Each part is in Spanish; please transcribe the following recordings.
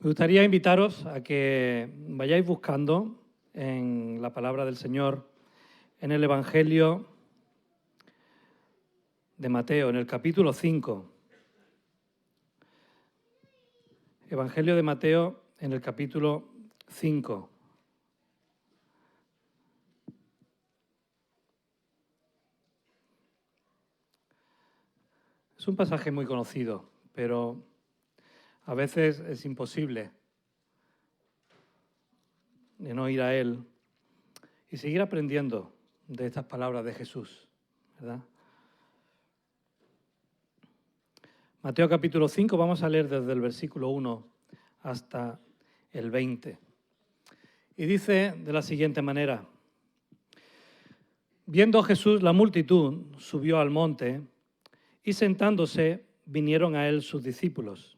Me gustaría invitaros a que vayáis buscando en la palabra del Señor, en el Evangelio de Mateo, en el capítulo 5. Evangelio de Mateo, en el capítulo 5. Es un pasaje muy conocido, pero a veces es imposible de no ir a él y seguir aprendiendo de estas palabras de Jesús, ¿verdad? Mateo capítulo 5, vamos a leer desde el versículo 1 hasta el 20. Y dice de la siguiente manera: viendo Jesús la multitud, subió al monte, y sentándose vinieron a él sus discípulos.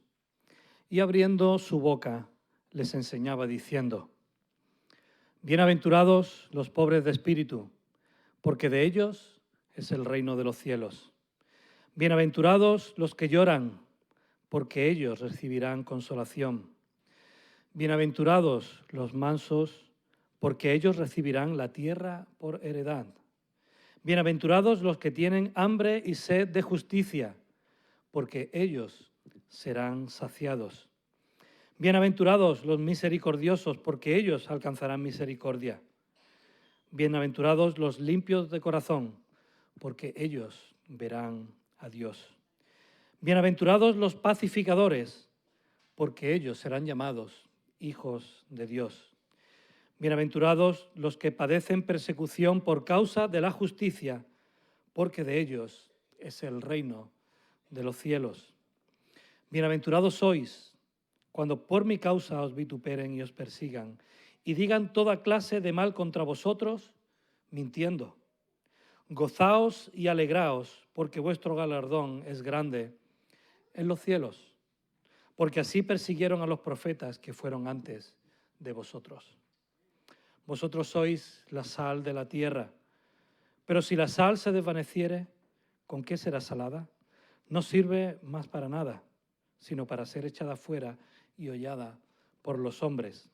Y abriendo su boca les enseñaba diciendo: bienaventurados los pobres de espíritu, porque de ellos es el reino de los cielos. Bienaventurados los que lloran, porque ellos recibirán consolación. Bienaventurados los mansos, porque ellos recibirán la tierra por heredad. Bienaventurados los que tienen hambre y sed de justicia, porque ellos serán saciados. Bienaventurados los misericordiosos, porque ellos alcanzarán misericordia. Bienaventurados los limpios de corazón, porque ellos verán a Dios. Bienaventurados los pacificadores, porque ellos serán llamados hijos de Dios. Bienaventurados los que padecen persecución por causa de la justicia, porque de ellos es el reino de los cielos. Bienaventurados sois cuando por mi causa os vituperen y os persigan, y digan toda clase de mal contra vosotros, mintiendo. Gozaos y alegraos, porque vuestro galardón es grande en los cielos, porque así persiguieron a los profetas que fueron antes de vosotros. Vosotros sois la sal de la tierra, pero si la sal se desvaneciere, ¿con qué será salada? No sirve más para nada, sino para ser echada fuera y hollada por los hombres.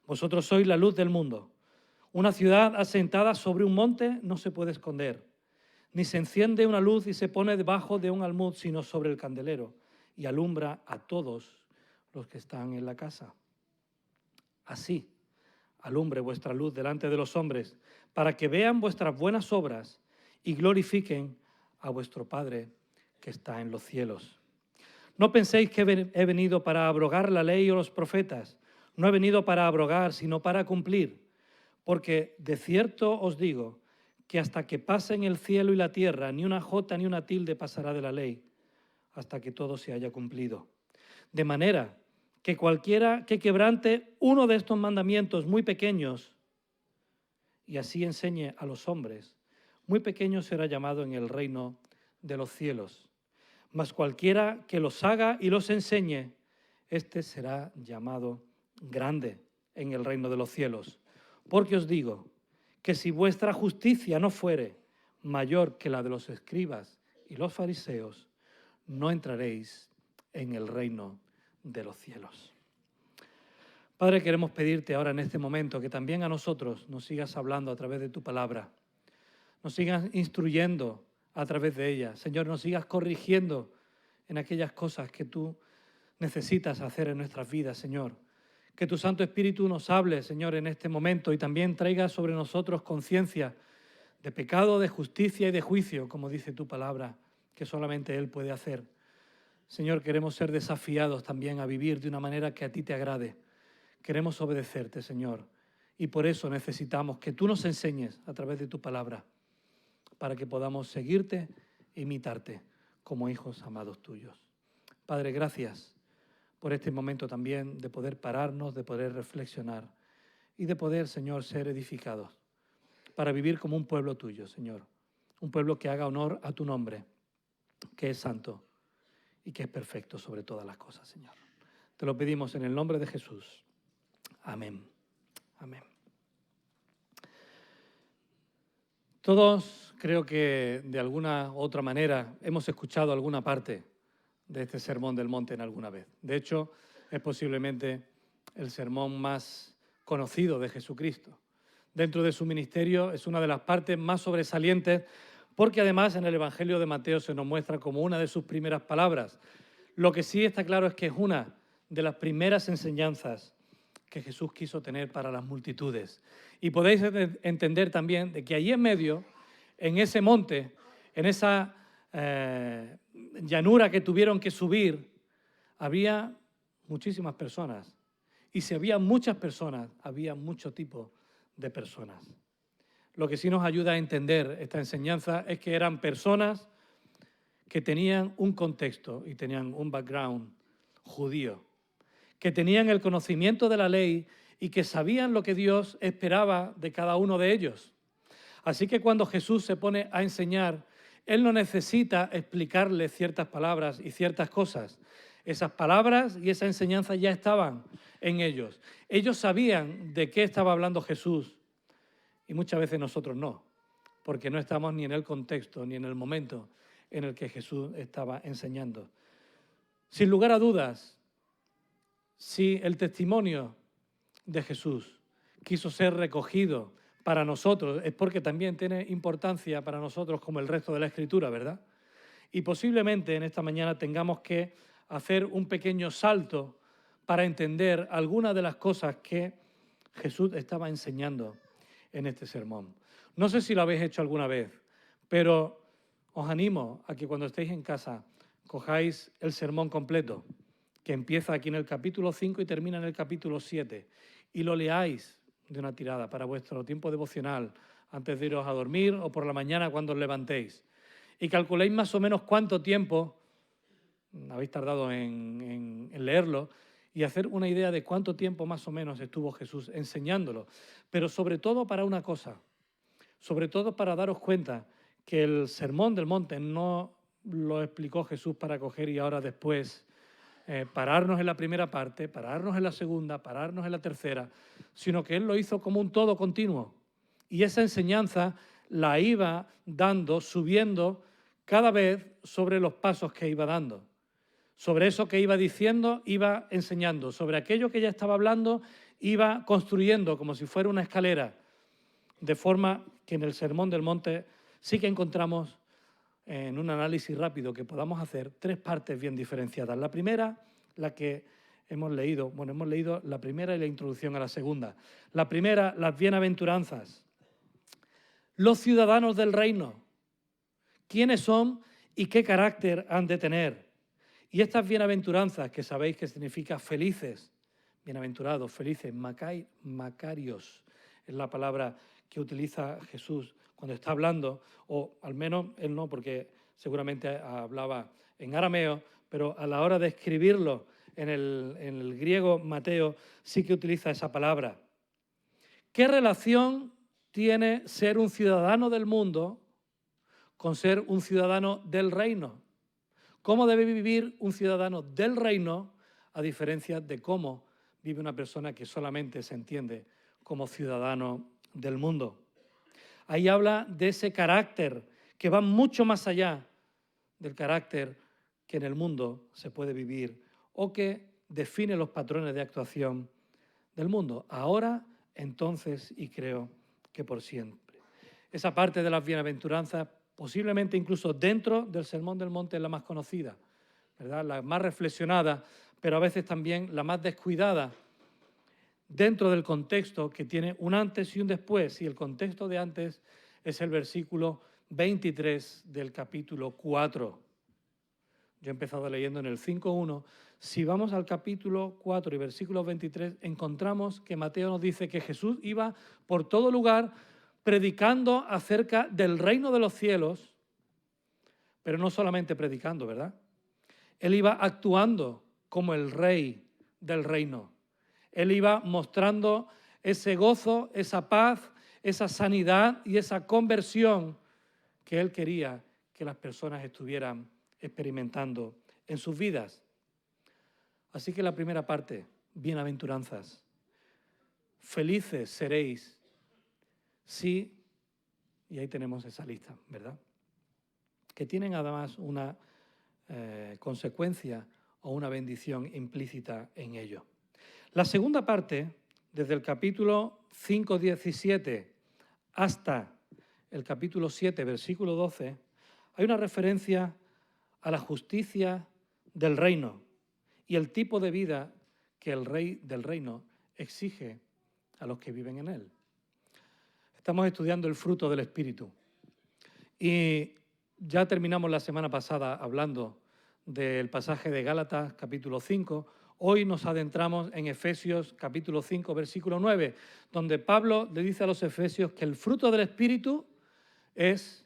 Vosotros sois la luz del mundo. Una ciudad asentada sobre un monte no se puede esconder, ni se enciende una luz y se pone debajo de un almud, sino sobre el candelero, y alumbra a todos los que están en la casa. Así alumbre vuestra luz delante de los hombres, para que vean vuestras buenas obras y glorifiquen a vuestro Padre que está en los cielos. No penséis que he venido para abrogar la ley o los profetas. No he venido para abrogar, sino para cumplir. Porque de cierto os digo que hasta que pasen el cielo y la tierra, ni una jota ni una tilde pasará de la ley, hasta que todo se haya cumplido. De manera que cualquiera que quebrante uno de estos mandamientos muy pequeños y así enseñe a los hombres, muy pequeño será llamado en el reino de los cielos. Mas cualquiera que los haga y los enseñe, este será llamado grande en el reino de los cielos. Porque os digo que si vuestra justicia no fuere mayor que la de los escribas y los fariseos, no entraréis en el reino de los cielos. Padre, queremos pedirte ahora en este momento que también a nosotros nos sigas hablando a través de tu palabra, nos sigas instruyendo a través de ella. Señor, nos sigas corrigiendo en aquellas cosas que tú necesitas hacer en nuestras vidas, Señor. Que tu Santo Espíritu nos hable, Señor, en este momento y también traiga sobre nosotros conciencia de pecado, de justicia y de juicio, como dice tu palabra, que solamente Él puede hacer. Señor, queremos ser desafiados también a vivir de una manera que a ti te agrade. Queremos obedecerte, Señor, y por eso necesitamos que tú nos enseñes a través de tu palabra, para que podamos seguirte e imitarte como hijos amados tuyos. Padre, gracias por este momento también de poder pararnos, de poder reflexionar y de poder, Señor, ser edificados para vivir como un pueblo tuyo, Señor. Un pueblo que haga honor a tu nombre, que es santo y que es perfecto sobre todas las cosas, Señor. Te lo pedimos en el nombre de Jesús. Amén. Amén. Todos creo que de alguna u otra manera hemos escuchado alguna parte de este Sermón del Monte en alguna vez. De hecho, es posiblemente el sermón más conocido de Jesucristo. Dentro de su ministerio es una de las partes más sobresalientes porque además en el Evangelio de Mateo se nos muestra como una de sus primeras palabras. Lo que sí está claro es que es una de las primeras enseñanzas que Jesús quiso tener para las multitudes. Y podéis entender también de que allí en medio, en ese monte, en esa llanura que tuvieron que subir, había muchísimas personas. Y si había muchas personas, había mucho tipo de personas. Lo que sí nos ayuda a entender esta enseñanza es que eran personas que tenían un contexto y tenían un background judío, que tenían el conocimiento de la ley y que sabían lo que Dios esperaba de cada uno de ellos. Así que cuando Jesús se pone a enseñar, Él no necesita explicarles ciertas palabras y ciertas cosas. Esas palabras y esa enseñanza ya estaban en ellos. Ellos sabían de qué estaba hablando Jesús y muchas veces nosotros no, porque no estamos ni en el contexto ni en el momento en el que Jesús estaba enseñando. Sin lugar a dudas, si el testimonio de Jesús quiso ser recogido para nosotros, es porque también tiene importancia para nosotros como el resto de la Escritura, ¿verdad? Y posiblemente en esta mañana tengamos que hacer un pequeño salto para entender algunas de las cosas que Jesús estaba enseñando en este sermón. No sé si lo habéis hecho alguna vez, pero os animo a que cuando estéis en casa cojáis el sermón completo, que empieza aquí en el capítulo 5 y termina en el capítulo 7, y lo leáis de una tirada para vuestro tiempo devocional, antes de iros a dormir o por la mañana cuando os levantéis. Y calculéis más o menos cuánto tiempo habéis tardado en leerlo y hacer una idea de cuánto tiempo más o menos estuvo Jesús enseñándolo. Pero sobre todo para una cosa, sobre todo para daros cuenta que el Sermón del Monte no lo explicó Jesús para coger y ahora después pararnos en la primera parte, pararnos en la segunda, pararnos en la tercera, sino que Él lo hizo como un todo continuo. Y esa enseñanza la iba dando, subiendo cada vez sobre los pasos que iba dando. Sobre eso que iba diciendo, iba enseñando. Sobre aquello que ya estaba hablando, iba construyendo como si fuera una escalera. De forma que en el Sermón del Monte sí que encontramos en un análisis rápido que podamos hacer tres partes bien diferenciadas. La primera, la que hemos leído la primera y la introducción a la segunda. La primera, las bienaventuranzas. Los ciudadanos del reino. ¿Quiénes son y qué carácter han de tener? Y estas bienaventuranzas, que sabéis que significa felices, bienaventurados, felices, macarios, es la palabra que utiliza Jesús cuando está hablando, o al menos él no, porque seguramente hablaba en arameo, pero a la hora de escribirlo en el griego Mateo sí que utiliza esa palabra. ¿Qué relación tiene ser un ciudadano del mundo con ser un ciudadano del reino? ¿Cómo debe vivir un ciudadano del reino a diferencia de cómo vive una persona que solamente se entiende como ciudadano del mundo? Ahí habla de ese carácter que va mucho más allá del carácter que en el mundo se puede vivir o que define los patrones de actuación del mundo, ahora, entonces y creo que por siempre. Esa parte de las bienaventuranzas, posiblemente incluso dentro del Sermón del Monte, es la más conocida, ¿verdad? La más reflexionada, pero a veces también la más descuidada dentro del contexto que tiene un antes y un después, y el contexto de antes es el versículo 23 del capítulo 4. Yo he empezado leyendo en el 5.1. Si vamos al capítulo 4 y versículo 23, encontramos que Mateo nos dice que Jesús iba por todo lugar predicando acerca del reino de los cielos, pero no solamente predicando, ¿verdad? Él iba actuando como el rey del reino. Él iba mostrando ese gozo, esa paz, esa sanidad y esa conversión que él quería que las personas estuvieran experimentando en sus vidas. Así que la primera parte, bienaventuranzas. Felices seréis si, y ahí tenemos esa lista, ¿verdad? Que tienen además una consecuencia o una bendición implícita en ello. La segunda parte, desde el capítulo 5, 17 hasta el capítulo 7, versículo 12, hay una referencia a la justicia del reino y el tipo de vida que el rey del reino exige a los que viven en él. Estamos estudiando el fruto del Espíritu y ya terminamos la semana pasada hablando del pasaje de Gálatas capítulo 5. Hoy nos adentramos en Efesios capítulo 5, versículo 9, donde Pablo le dice a los efesios que el fruto del Espíritu es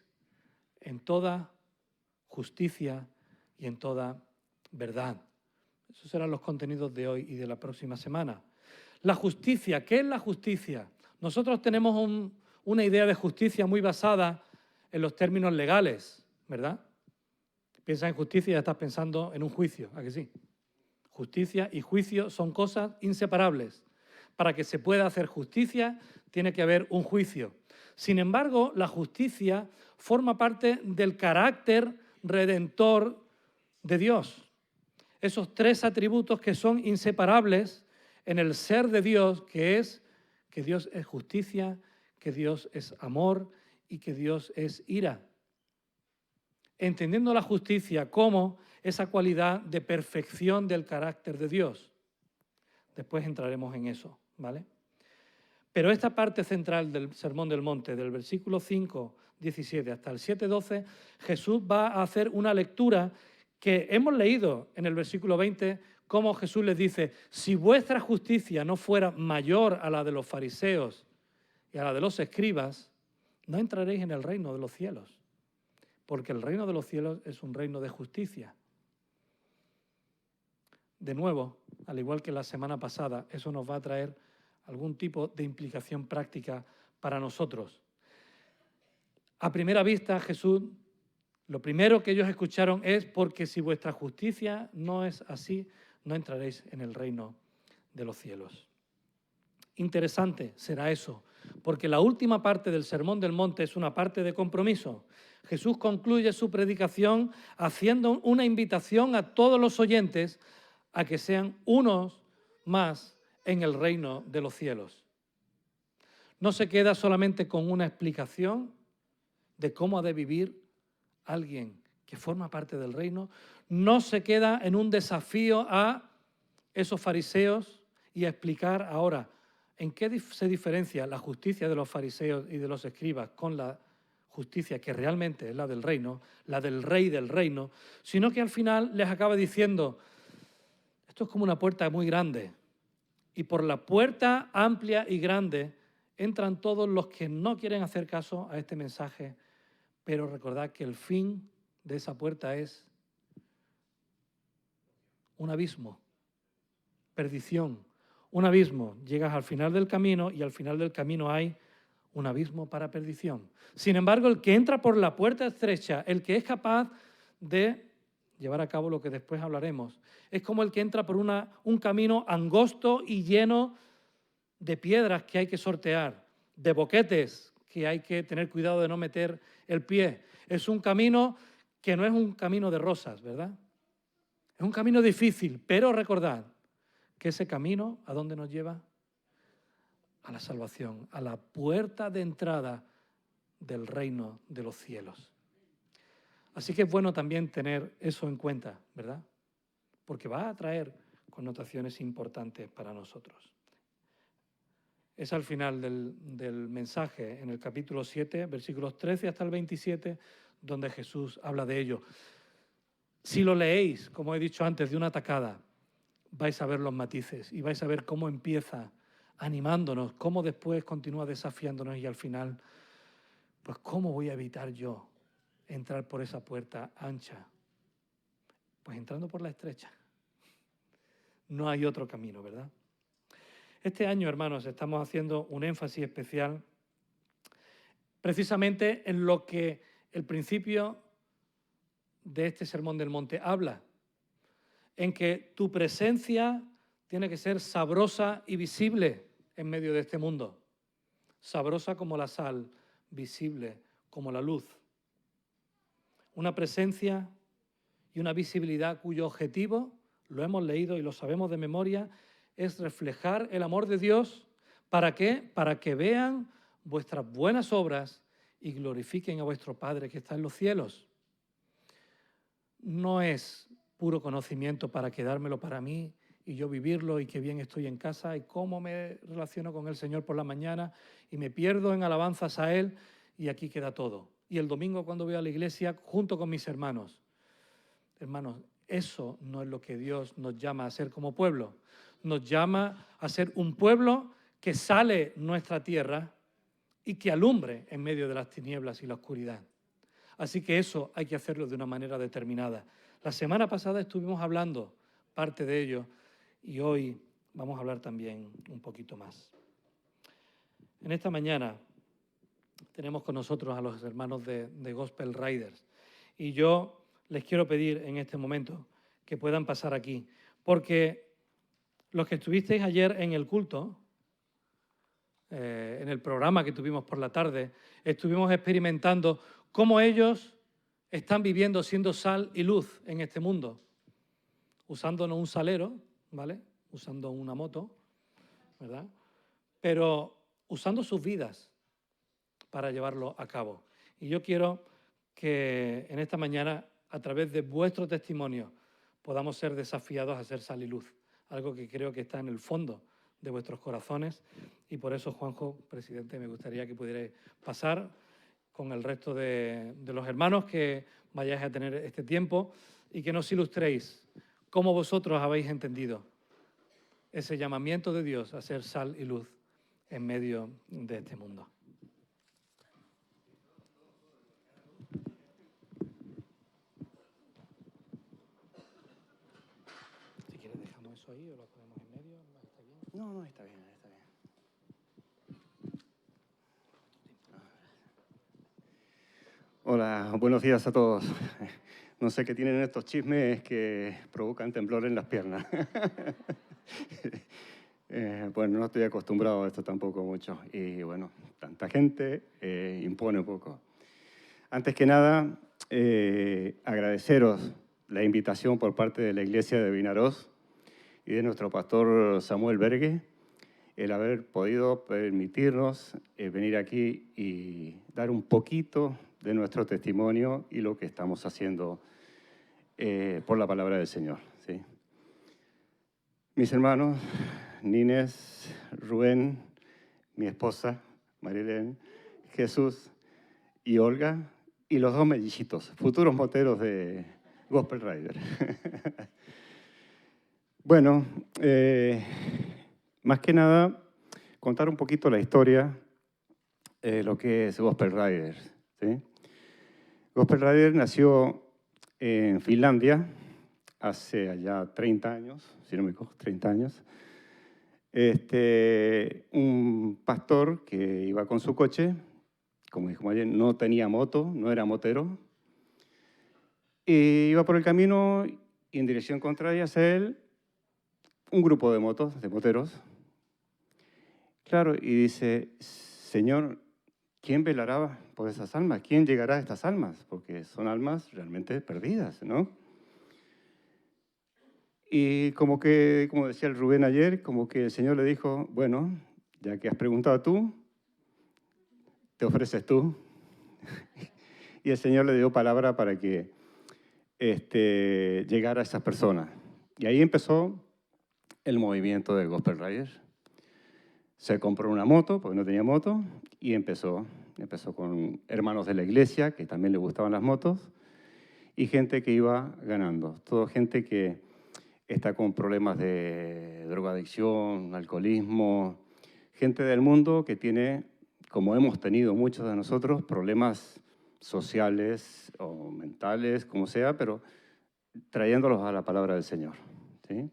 en toda justicia y en toda verdad. Esos serán los contenidos de hoy y de la próxima semana. La justicia, ¿qué es la justicia? Nosotros tenemos una idea de justicia muy basada en los términos legales, ¿verdad? Piensas en justicia y ya estás pensando en un juicio, ¿a que sí? Justicia y juicio son cosas inseparables. Para que se pueda hacer justicia tiene que haber un juicio. Sin embargo, la justicia forma parte del carácter redentor de Dios. Esos tres atributos que son inseparables en el ser de Dios, que es que Dios es justicia, que Dios es amor y que Dios es ira. Entendiendo la justicia como esa cualidad de perfección del carácter de Dios. Después entraremos en eso, ¿vale? Pero esta parte central del Sermón del Monte, del versículo 5, 17 hasta el 7, 12, Jesús va a hacer una lectura que hemos leído en el versículo 20, como Jesús les dice, si vuestra justicia no fuera mayor a la de los fariseos y a la de los escribas, no entraréis en el reino de los cielos, porque el reino de los cielos es un reino de justicia. De nuevo, al igual que la semana pasada, eso nos va a traer algún tipo de implicación práctica para nosotros. A primera vista, Jesús, lo primero que ellos escucharon es, porque si vuestra justicia no es así, no entraréis en el reino de los cielos. Interesante será eso, porque la última parte del Sermón del Monte es una parte de compromiso. Jesús concluye su predicación haciendo una invitación a todos los oyentes a que sean unos más en el reino de los cielos. No se queda solamente con una explicación de cómo ha de vivir alguien que forma parte del reino, no se queda en un desafío a esos fariseos y a explicar ahora en qué se diferencia la justicia de los fariseos y de los escribas con la justicia que realmente es la del reino, la del rey del reino, sino que al final les acaba diciendo, esto es como una puerta muy grande, y por la puerta amplia y grande entran todos los que no quieren hacer caso a este mensaje, pero recordad que el fin de esa puerta es un abismo, perdición, un abismo. Llegas al final del camino y al final del camino hay un abismo para perdición. Sin embargo, el que entra por la puerta estrecha, el que es capaz de llevar a cabo lo que después hablaremos, es como el que entra por un camino angosto y lleno de piedras que hay que sortear, de boquetes que hay que tener cuidado de no meter el pie. Es un camino que no es un camino de rosas, ¿verdad? Es un camino difícil, pero recordad que ese camino, ¿a dónde nos lleva? A la salvación, a la puerta de entrada del reino de los cielos. Así que es bueno también tener eso en cuenta, ¿verdad? Porque va a traer connotaciones importantes para nosotros. Es al final del mensaje, en el capítulo 7, versículos 13 hasta el 27, donde Jesús habla de ello. Si lo leéis, como he dicho antes, de una tacada, vais a ver los matices y vais a ver cómo empieza animándonos, cómo después continúa desafiándonos y al final, pues ¿cómo voy a evitar yo entrar por esa puerta ancha? Pues entrando por la estrecha. No hay otro camino, ¿verdad? Este año, hermanos, estamos haciendo un énfasis especial precisamente en lo que el principio de este Sermón del Monte habla, en que tu presencia tiene que ser sabrosa y visible en medio de este mundo. Sabrosa como la sal, visible como la luz. Una presencia y una visibilidad cuyo objetivo, lo hemos leído y lo sabemos de memoria, es reflejar el amor de Dios. ¿Para qué? Para que vean vuestras buenas obras y glorifiquen a vuestro Padre que está en los cielos. No es puro conocimiento para quedármelo para mí y yo vivirlo y qué bien estoy en casa y cómo me relaciono con el Señor por la mañana y me pierdo en alabanzas a Él y aquí queda todo. Y el domingo cuando voy a la iglesia junto con mis hermanos. Hermanos, eso no es lo que Dios nos llama a ser como pueblo. Nos llama a ser un pueblo que sale nuestra tierra y que alumbre en medio de las tinieblas y la oscuridad. Así que eso hay que hacerlo de una manera determinada. La semana pasada estuvimos hablando parte de ello y hoy vamos a hablar también un poquito más. En esta mañana tenemos con nosotros a los hermanos de Gospel Riders y yo les quiero pedir en este momento que puedan pasar aquí, porque los que estuvisteis ayer en el culto, en el programa que tuvimos por la tarde, estuvimos experimentando cómo ellos están viviendo siendo sal y luz en este mundo, usándonos un salero, ¿vale? Usando una moto, ¿verdad? Pero usando sus vidas para llevarlo a cabo. Y yo quiero que en esta mañana, a través de vuestro testimonio, podamos ser desafiados a ser sal y luz, algo que creo que está en el fondo de vuestros corazones. Y por eso, Juanjo, presidente, me gustaría que pudierais pasar con el resto de los hermanos que vayáis a tener este tiempo y que nos ilustréis cómo vosotros habéis entendido ese llamamiento de Dios a ser sal y luz en medio de este mundo. Si quieres dejamos eso ahí o lo ponemos en medio, ¿está bien? No, está bien, está bien. Hola, buenos días a todos. No sé qué tienen estos chismes que provocan temblor en las piernas. Bueno, no estoy acostumbrado a esto tampoco mucho. Y bueno, tanta gente impone un poco. Antes que nada, agradeceros la invitación por parte de la Iglesia de Vinaroz y de nuestro pastor Samuel Bergue, el haber podido permitirnos venir aquí y dar un poquito de nuestro testimonio y lo que estamos haciendo por la palabra del Señor. ¿Sí? Mis hermanos, Nines, Rubén, mi esposa, Marilén, Jesús y Olga, y los dos mellichitos, futuros moteros de Gospel Rider. Bueno, más que nada, contar un poquito la historia de lo que es Gospel Rider. ¿Sí? Gospel Rider nació en Finlandia hace allá 30 años, si no me equivoco, 30 años. Un pastor que iba con su coche, como dijo ayer, no tenía moto, no era motero, y iba por el camino y en dirección contraria hacia él, un grupo de moteros. Claro, y dice, Señor, ¿quién velará por esas almas? ¿Quién llegará a estas almas? Porque son almas realmente perdidas, ¿no? Y como decía el Rubén ayer, como que el Señor le dijo, bueno, ya que has preguntado tú, te ofreces tú. Y el Señor le dio palabra para que llegara a esas personas. Y ahí empezó el movimiento del Gospel Riders. Se compró una moto, porque no tenía moto, y empezó con hermanos de la iglesia, que también le gustaban las motos, y gente que iba ganando. Todo gente que está con problemas de drogadicción, alcoholismo, gente del mundo que tiene, como hemos tenido muchos de nosotros, problemas sociales o mentales, como sea, pero trayéndolos a la palabra del Señor. ¿Sí?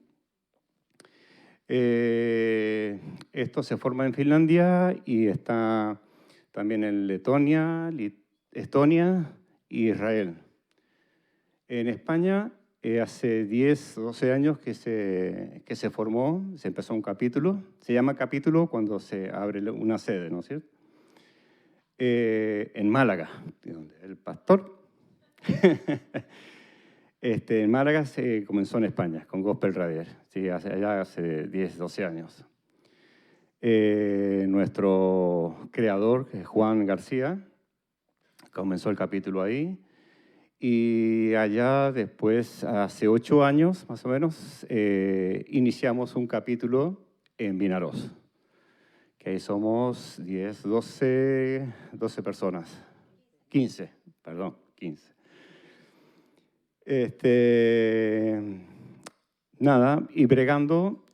Esto se forma en Finlandia y está también en Letonia, Estonia y Israel. En España, hace 10 o 12 años que se formó, se empezó un capítulo. Se llama capítulo cuando se abre una sede, ¿no es cierto? En Málaga, donde el pastor. En Málaga se comenzó en España, con Gospel Radier, sí, allá hace 10, 12 años. Nuestro creador, que es Juan García, comenzó el capítulo ahí. Y allá después, hace 8 años más o menos, iniciamos un capítulo en Vinaroz, que ahí somos 10, 12 personas. 15, perdón, 15. Nada, y bregando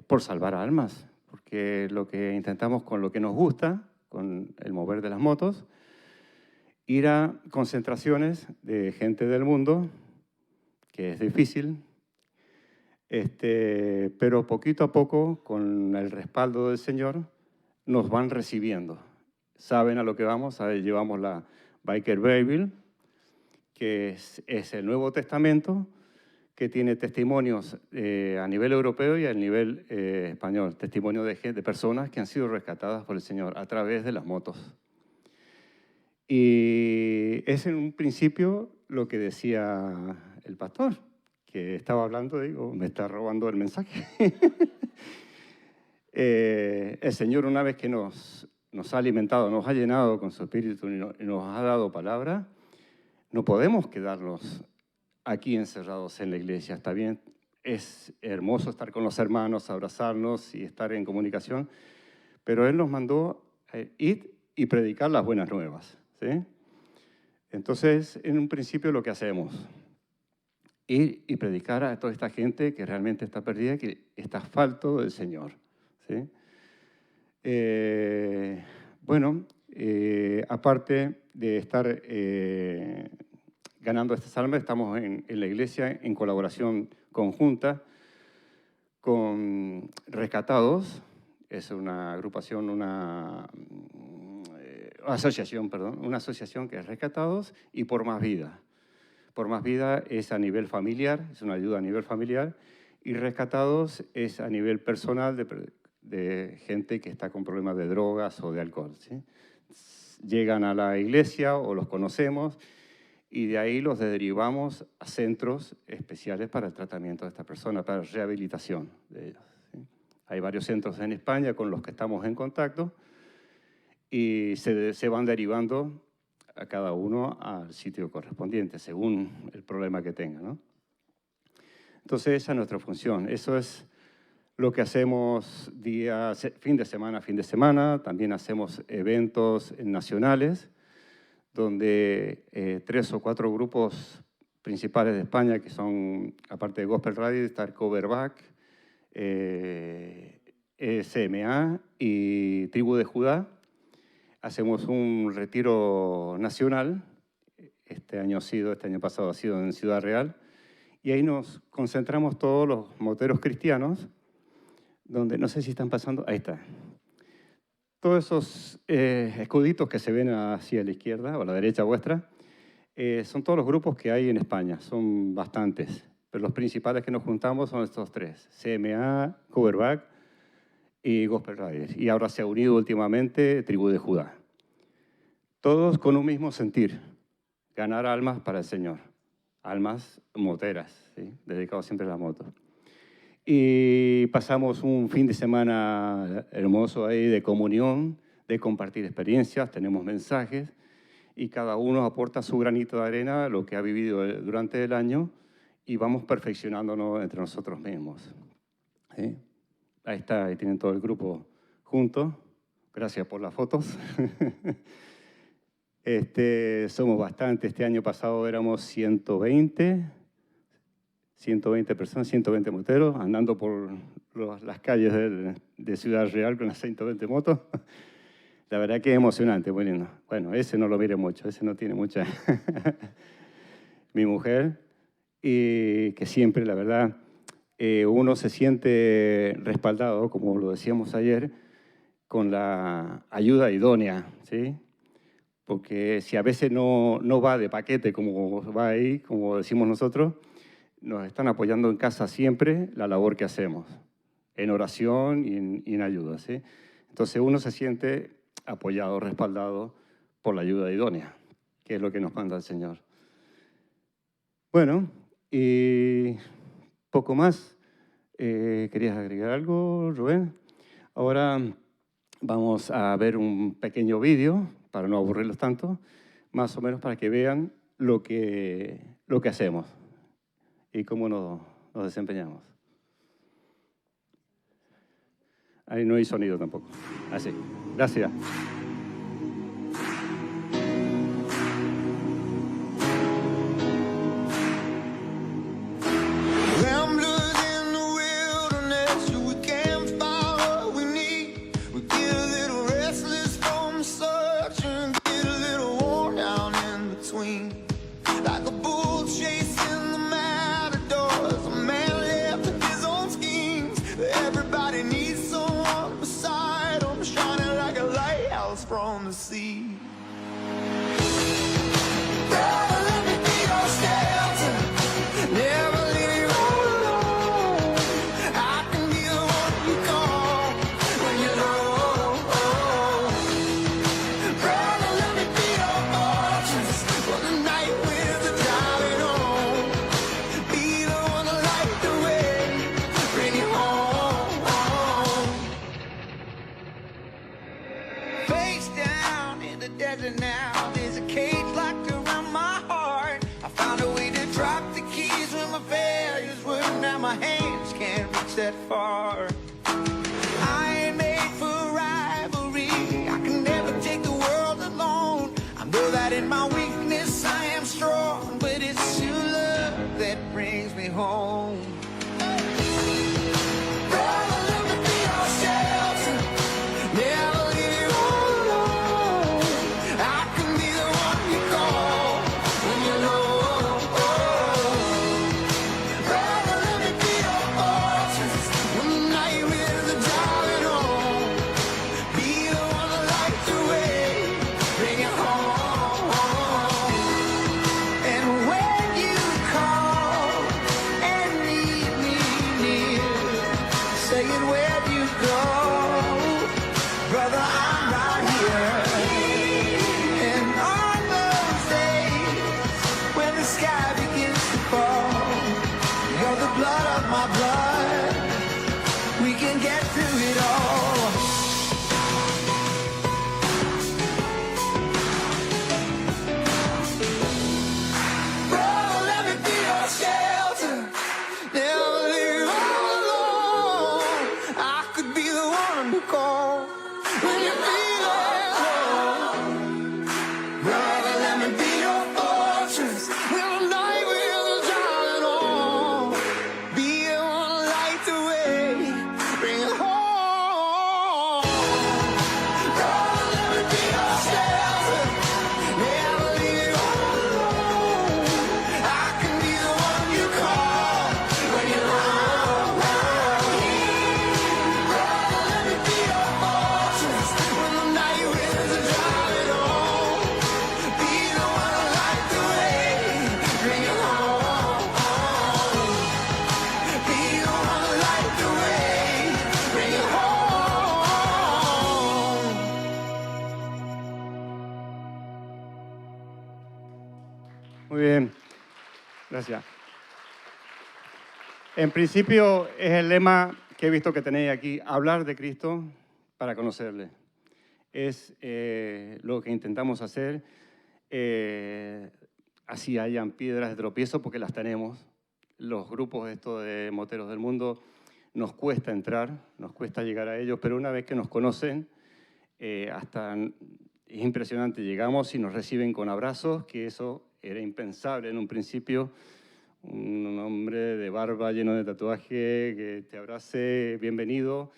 por salvar almas, porque lo que intentamos con lo que nos gusta, con el mover de las motos, ir a concentraciones de gente del mundo, que es difícil, pero poquito a poco, con el respaldo del Señor, nos van recibiendo. Saben a lo que vamos, llevamos la Biker Bible, que es el Nuevo Testamento, que tiene testimonios a nivel europeo y a nivel español, testimonios de personas que han sido rescatadas por el Señor a través de las motos. Y es en un principio lo que decía el pastor, que estaba hablando, digo, me está robando el mensaje. El Señor, una vez que nos ha alimentado, nos ha llenado con su espíritu y nos ha dado palabra, no podemos quedarnos aquí encerrados en la iglesia. Está bien, es hermoso estar con los hermanos, abrazarnos y estar en comunicación, pero Él nos mandó ir y predicar las buenas nuevas, ¿sí? Entonces, en un principio lo que hacemos, ir y predicar a toda esta gente que realmente está perdida, que está falto del Señor, ¿sí? Aparte de estar ganando estas almas, estamos en la iglesia en colaboración conjunta con Rescatados. Es una agrupación, una asociación que es Rescatados y Por Más Vida. Por Más Vida es a nivel familiar, es una ayuda a nivel familiar, y Rescatados es a nivel personal de gente que está con problemas de drogas o de alcohol, ¿sí? Llegan a la iglesia o los conocemos y de ahí los derivamos a centros especiales para el tratamiento de esta persona, para rehabilitación de ellos, ¿sí? Hay varios centros en España con los que estamos en contacto y se van derivando a cada uno al sitio correspondiente, según el problema que tenga, ¿no? Entonces, esa es nuestra función. Eso es lo que hacemos fin de semana. También hacemos eventos nacionales, donde 3 o 4 grupos principales de España, que son, aparte de Gospel Radio, está Coverback, SMA y Tribu de Judá. Hacemos un retiro nacional, este año pasado ha sido en Ciudad Real, y ahí nos concentramos todos los moteros cristianos, donde, no sé si están pasando, ahí está. Todos esos escuditos que se ven hacia la izquierda o a la derecha vuestra, son todos los grupos que hay en España, son bastantes, pero los principales que nos juntamos son estos 3, CMA, Coverback y Gospel Riders. Y ahora se ha unido últimamente Tribu de Judá. Todos con un mismo sentir, ganar almas para el Señor, almas moteras, ¿sí? Dedicados siempre a la moto. Y pasamos un fin de semana hermoso ahí de comunión, de compartir experiencias, tenemos mensajes y cada uno aporta su granito de arena, lo que ha vivido durante el año y vamos perfeccionándonos entre nosotros mismos, ¿sí? Ahí está, ahí tienen todo el grupo juntos. Gracias por las fotos. Somos bastantes. Este año pasado éramos 120 personas, 120 moteros, andando por las calles de Ciudad Real con las 120 motos. La verdad que es emocionante, muy lindo. Bueno, ese no lo mire mucho, ese no tiene mucha... Mi mujer, y que siempre, la verdad, uno se siente respaldado, como lo decíamos ayer, con la ayuda idónea, ¿sí? Porque si a veces no va de paquete como va ahí, como decimos nosotros, nos están apoyando en casa siempre la labor que hacemos, en oración y en ayuda, ¿sí? Entonces uno se siente apoyado, respaldado por la ayuda idónea, que es lo que nos manda el Señor. Bueno, y poco más. ¿Querías agregar algo, Rubén? Ahora vamos a ver un pequeño vídeo, para no aburrirlos tanto, más o menos para que vean lo que hacemos y cómo nos desempeñamos. Ahí no hay sonido tampoco. Así. Gracias. Ramblers in the wilderness, we can't find what we need. We get a little restless from the search and get a little worn down in between. Like a bull chasing the matadors, a man left with his own schemes. Everybody needs someone beside him, shining like a lighthouse from the sea. Brother, let me be your shelter. Never leave you all alone. I can be the one you call when you're low. Brother, let me be your fortress for the night with the driving on. Be the one to light the way, bring you home. Face down in the desert now. There's a cage locked around my heart. I found a way to drop the keys when my failures were. Now my hands can't reach that far. I ain't made for rivalry. I can never take the world alone. I know that in my weakness I am strong, but it's your love that brings me home. Brother, let me be your shelter. Never leave you all alone. I can be the one you call when you're low. Brother, let me be your fortress when the night with the driving on. Be the one to light the way, bring it home. And when you call and need me near, saying where you go, brother, I'm right here. And on those days when the sky begins to fall, you're the blood of my blood. We can get through it all. Brother, let me be your shelter. Never leave you all alone. I could be the one to call when you feel alone. Brother, let me be your fortress when the night will shine on. Be the one to light the way, bring it home. Brother, let me be your shelter. Never leave you all alone. I can be the one you call when you're low. Brother, let me be your fortress when the night winds are driving on. Be the one to light the way, bring it home. Be the one to light the way, bring it home. Muy bien. Gracias. En principio es el lema que he visto que tenéis aquí, hablar de Cristo para conocerle. Es lo que intentamos hacer. Así hayan piedras de tropiezo, porque las tenemos. Los grupos estos de moteros del mundo nos cuesta entrar, nos cuesta llegar a ellos, pero una vez que nos conocen, hasta es impresionante. Llegamos y nos reciben con abrazos, que eso era impensable en un principio. Un hombre de barba lleno de tatuaje que te abrace, bienvenido,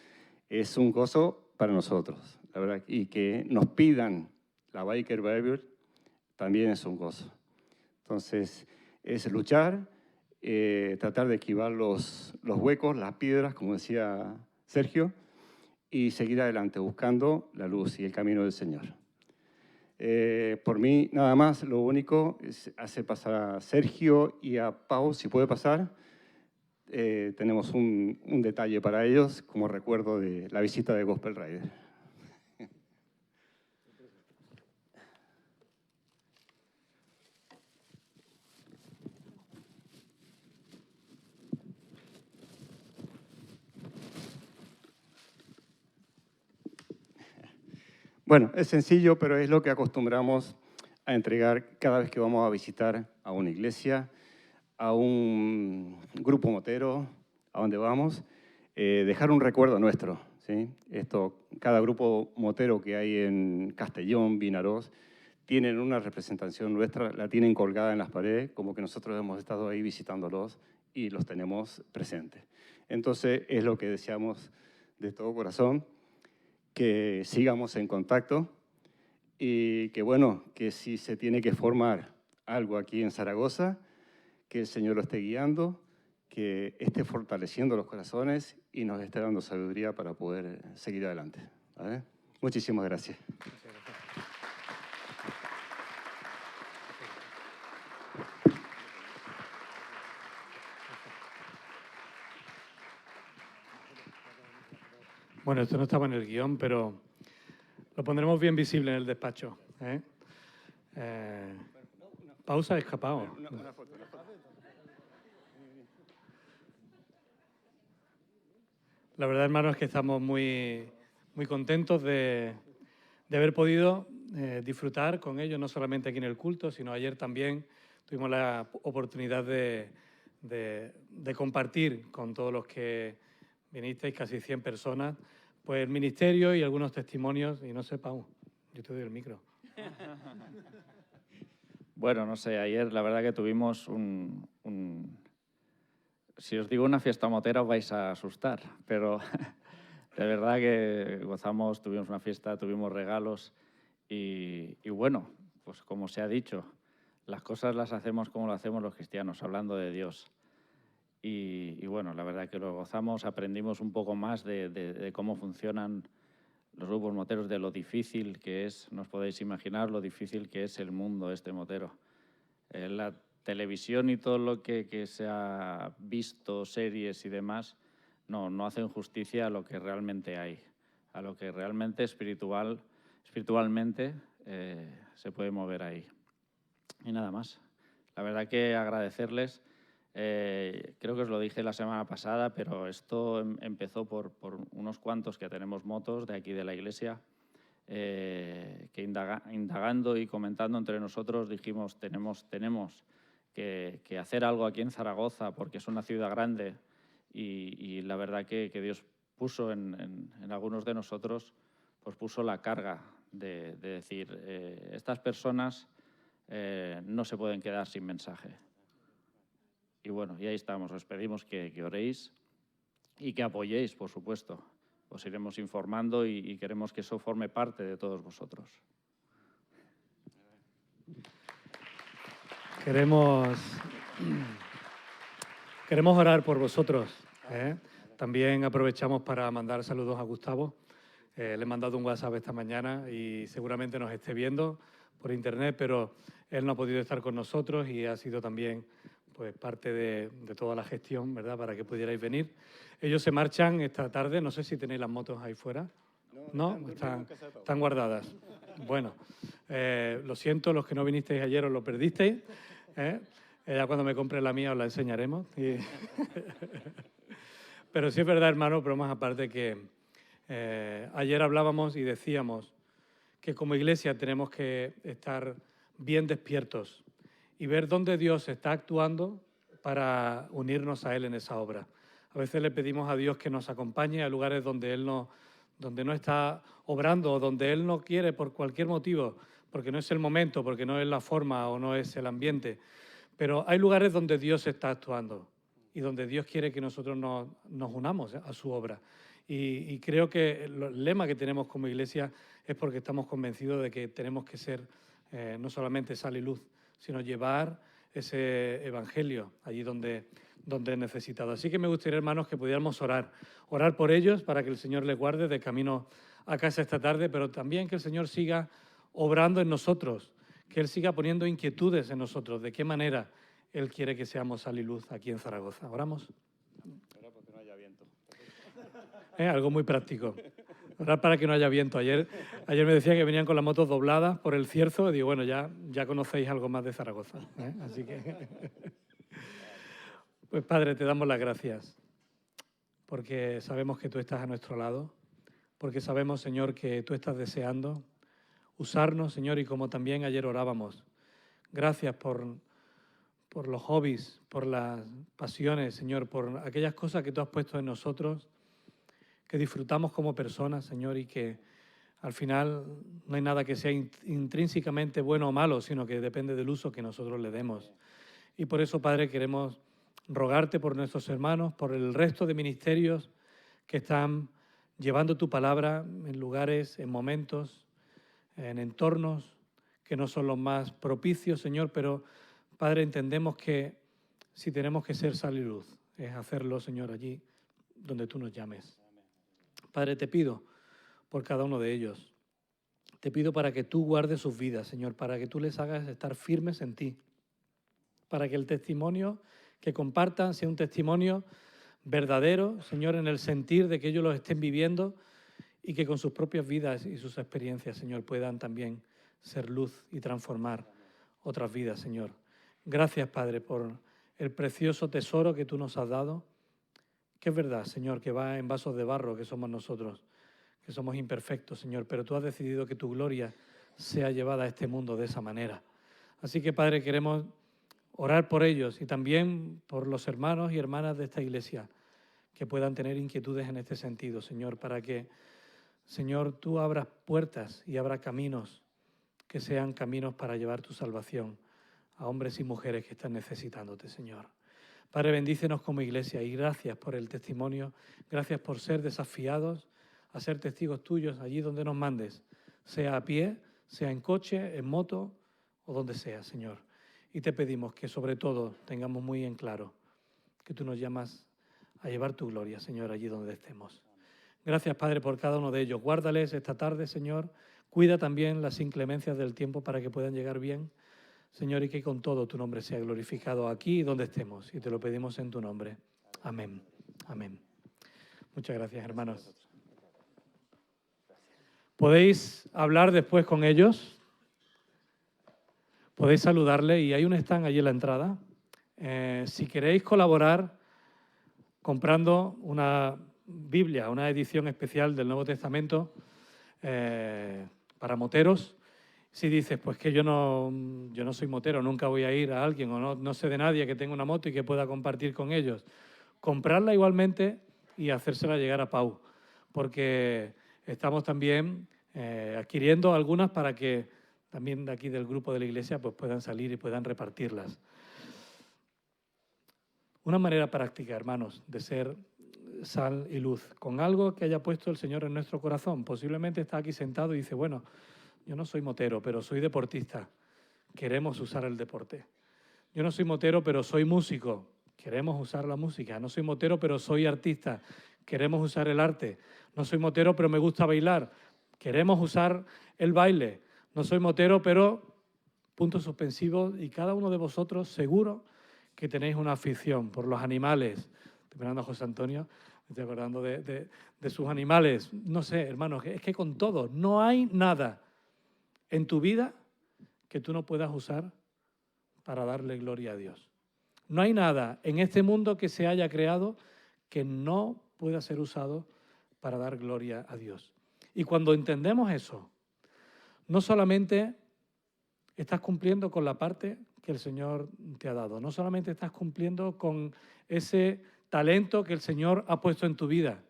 es un gozo para nosotros, la verdad. Y que nos pidan la Biker Bible también es un gozo. Entonces, es luchar, tratar de esquivar los huecos, las piedras, como decía Sergio, y seguir adelante buscando la luz y el camino del Señor. Por mí, nada más, lo único es hacer pasar a Sergio y a Pau, si puede pasar. Tenemos un detalle para ellos como recuerdo de la visita de Gospel Rider. Bueno, es sencillo, pero es lo que acostumbramos a entregar cada vez que vamos a visitar a una iglesia, a un grupo motero, a donde vamos, dejar un recuerdo nuestro, ¿sí? Cada grupo motero que hay en Castellón, Vinarós, tienen una representación nuestra, la tienen colgada en las paredes, como que nosotros hemos estado ahí visitándolos y los tenemos presentes. Entonces, es lo que deseamos de todo corazón, que sigamos en contacto y que, bueno, que si se tiene que formar algo aquí en Zaragoza, que el Señor lo esté guiando, que esté fortaleciendo los corazones y nos esté dando sabiduría para poder seguir adelante, ¿vale? Muchísimas gracias. Bueno, esto no estaba en el guión, pero lo pondremos bien visible en el despacho, ¿eh? Pausa ha escapado. Una foto. La verdad, hermanos, es que estamos muy, muy contentos de haber podido disfrutar con ellos, no solamente aquí en el culto, sino ayer también tuvimos la oportunidad de compartir con todos los que vinisteis, casi 100 personas, pues el ministerio y algunos testimonios. Y no sé, Pau, yo te doy el micro. Bueno, no sé, ayer la verdad que tuvimos si os digo una fiesta motera os vais a asustar, pero de verdad que gozamos, tuvimos una fiesta, tuvimos regalos y bueno, pues como se ha dicho, las cosas las hacemos como lo hacemos los cristianos, hablando de Dios. Y bueno, la verdad que lo gozamos, aprendimos un poco más de cómo funcionan los grupos moteros, de lo difícil que es, no os podéis imaginar lo difícil que es el mundo este motero. La televisión y todo lo que se ha visto, series y demás, no hacen justicia a lo que realmente hay, a lo que realmente espiritualmente se puede mover ahí. Y nada más. La verdad que agradecerles. Creo que os lo dije la semana pasada, pero esto empezó por unos cuantos que tenemos motos de aquí de la iglesia, que indagando y comentando entre nosotros dijimos tenemos que hacer algo aquí en Zaragoza porque es una ciudad grande y la verdad que Dios puso en algunos de nosotros, pues puso la carga de decir estas personas no se pueden quedar sin mensaje. Y bueno, y ahí estamos. Os pedimos que oréis y que apoyéis, por supuesto. Os iremos informando y queremos que eso forme parte de todos vosotros. Queremos orar por vosotros, ¿eh? También aprovechamos para mandar saludos a Gustavo. Le he mandado un WhatsApp esta mañana y seguramente nos esté viendo por internet, pero él no ha podido estar con nosotros y ha sido también pues parte de toda la gestión, ¿verdad?, para que pudierais venir. Ellos se marchan esta tarde, no sé si tenéis las motos ahí fuera. No, están guardadas. Bueno, lo siento, los que no vinisteis ayer os lo perdisteis, ¿eh? Ya cuando me compre la mía os la enseñaremos. Pero sí es verdad, hermano, pero más aparte que ayer hablábamos y decíamos que como iglesia tenemos que estar bien despiertos y ver dónde Dios está actuando para unirnos a Él en esa obra. A veces le pedimos a Dios que nos acompañe a lugares donde Él no está obrando o donde Él no quiere por cualquier motivo, porque no es el momento, porque no es la forma o no es el ambiente. Pero hay lugares donde Dios está actuando y donde Dios quiere que nosotros nos unamos a su obra. Y creo que el lema que tenemos como iglesia es porque estamos convencidos de que tenemos que ser no solamente sal y luz, sino llevar ese evangelio allí donde es necesitado. Así que me gustaría, hermanos, que pudiéramos orar por ellos para que el Señor les guarde de camino a casa esta tarde, pero también que el Señor siga obrando en nosotros, que Él siga poniendo inquietudes en nosotros, de qué manera Él quiere que seamos sal y luz aquí en Zaragoza. ¿Oramos? Ahora porque no haya viento. Algo muy práctico. Orar para que no haya viento. Ayer me decían que venían con las motos dobladas por el Cierzo. Y digo, bueno, ya conocéis algo más de Zaragoza, ¿eh? Así que... Pues, Padre, te damos las gracias porque sabemos que tú estás a nuestro lado, porque sabemos, Señor, que tú estás deseando usarnos, Señor, y como también ayer orábamos. Gracias por los hobbies, por las pasiones, Señor, por aquellas cosas que tú has puesto en nosotros, que disfrutamos como personas, Señor, y que al final no hay nada que sea intrínsecamente bueno o malo, sino que depende del uso que nosotros le demos. Y por eso, Padre, queremos rogarte por nuestros hermanos, por el resto de ministerios que están llevando tu palabra en lugares, en momentos, en entornos que no son los más propicios, Señor, pero, Padre, entendemos que si tenemos que ser sal y luz, es hacerlo, Señor, allí donde tú nos llames. Padre, te pido por cada uno de ellos. Te pido para que tú guardes sus vidas, Señor, para que tú les hagas estar firmes en ti, para que el testimonio que compartan sea un testimonio verdadero, Señor, en el sentir de que ellos lo estén viviendo y que con sus propias vidas y sus experiencias, Señor, puedan también ser luz y transformar otras vidas, Señor. Gracias, Padre, por el precioso tesoro que tú nos has dado, que es verdad, Señor, que va en vasos de barro, que somos nosotros, que somos imperfectos, Señor, pero tú has decidido que tu gloria sea llevada a este mundo de esa manera. Así que, Padre, queremos orar por ellos y también por los hermanos y hermanas de esta iglesia que puedan tener inquietudes en este sentido, Señor, para que, Señor, tú abras puertas y abras caminos que sean caminos para llevar tu salvación a hombres y mujeres que están necesitándote, Señor. Padre, bendícenos como iglesia y gracias por el testimonio, gracias por ser desafiados a ser testigos tuyos allí donde nos mandes, sea a pie, sea en coche, en moto o donde sea, Señor. Y te pedimos que sobre todo tengamos muy en claro que tú nos llamas a llevar tu gloria, Señor, allí donde estemos. Gracias, Padre, por cada uno de ellos. Guárdales esta tarde, Señor. Cuida también las inclemencias del tiempo para que puedan llegar bien, Señor, y que con todo tu nombre sea glorificado aquí y donde estemos. Y te lo pedimos en tu nombre. Amén. Amén. Muchas gracias, hermanos. ¿Podéis hablar después con ellos? Podéis saludarle y hay un stand allí en la entrada. Si queréis colaborar comprando una Biblia, una edición especial del Nuevo Testamento para moteros, si dices, pues que yo no soy motero, nunca voy a ir a alguien o no sé de nadie que tenga una moto y que pueda compartir con ellos, comprarla igualmente y hacérsela llegar a Pau, porque estamos también adquiriendo algunas para que también de aquí del grupo de la iglesia pues puedan salir y puedan repartirlas. Una manera práctica, hermanos, de ser sal y luz, con algo que haya puesto el Señor en nuestro corazón. Posiblemente está aquí sentado y dice, bueno, yo no soy motero, pero soy deportista. Queremos usar el deporte. Yo no soy motero, pero soy músico. Queremos usar la música. No soy motero, pero soy artista. Queremos usar el arte. No soy motero, pero me gusta bailar. Queremos usar el baile. No soy motero, pero puntos suspensivos. Y cada uno de vosotros seguro que tenéis una afición por los animales. Estoy mirando a José Antonio, me estoy acordando de sus animales. No sé, hermanos, es que con todo, no hay nada en tu vida que tú no puedas usar para darle gloria a Dios. No hay nada en este mundo que se haya creado que no pueda ser usado para dar gloria a Dios. Y cuando entendemos eso, no solamente estás cumpliendo con la parte que el Señor te ha dado, no solamente estás cumpliendo con ese talento que el Señor ha puesto en tu vida,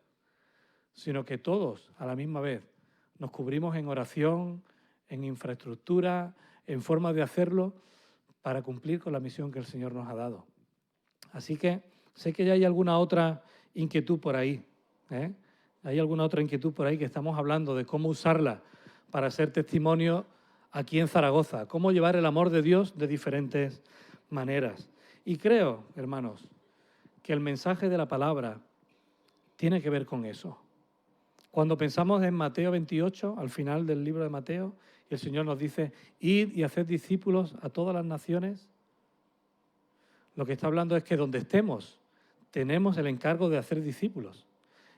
sino que todos a la misma vez nos cubrimos en oración, en infraestructura, en forma de hacerlo para cumplir con la misión que el Señor nos ha dado. Así que sé que ya hay alguna otra inquietud por ahí, ¿eh? Hay alguna otra inquietud por ahí que estamos hablando de cómo usarla para ser testimonio aquí en Zaragoza, cómo llevar el amor de Dios de diferentes maneras. Y creo, hermanos, que el mensaje de la palabra tiene que ver con eso. Cuando pensamos en Mateo 28, al final del libro de Mateo, y el Señor nos dice, id y haced discípulos a todas las naciones, lo que está hablando es que donde estemos, tenemos el encargo de hacer discípulos.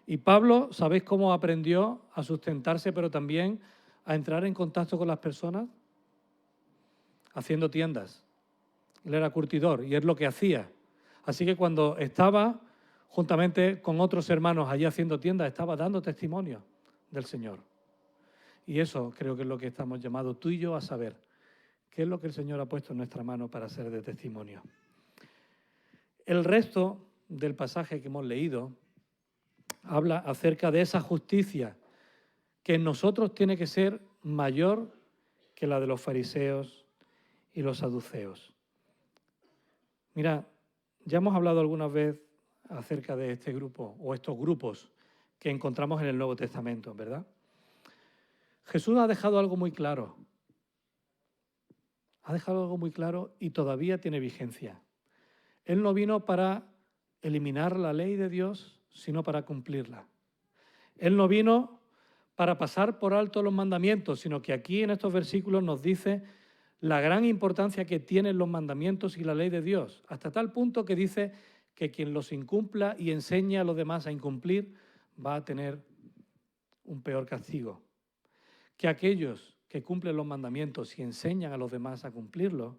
Y Pablo, ¿sabéis cómo aprendió a sustentarse, pero también a entrar en contacto con las personas? Haciendo tiendas. Él era curtidor y es lo que hacía. Así que cuando estaba juntamente con otros hermanos allí haciendo tiendas, estaba dando testimonio del Señor. Y eso creo que es lo que estamos llamados tú y yo a saber. ¿Qué es lo que el Señor ha puesto en nuestra mano para ser de testimonio? El resto del pasaje que hemos leído habla acerca de esa justicia que en nosotros tiene que ser mayor que la de los fariseos y los saduceos. Mira, ya hemos hablado alguna vez acerca de este grupo o estos grupos que encontramos en el Nuevo Testamento, ¿verdad? Jesús ha dejado algo muy claro. Ha dejado algo muy claro y todavía tiene vigencia. Él no vino para eliminar la ley de Dios, sino para cumplirla. Él no vino para pasar por alto los mandamientos, sino que aquí en estos versículos nos dice la gran importancia que tienen los mandamientos y la ley de Dios, hasta tal punto que dice que quien los incumpla y enseñe a los demás a incumplir va a tener un peor castigo. Que aquellos que cumplen los mandamientos y enseñan a los demás a cumplirlos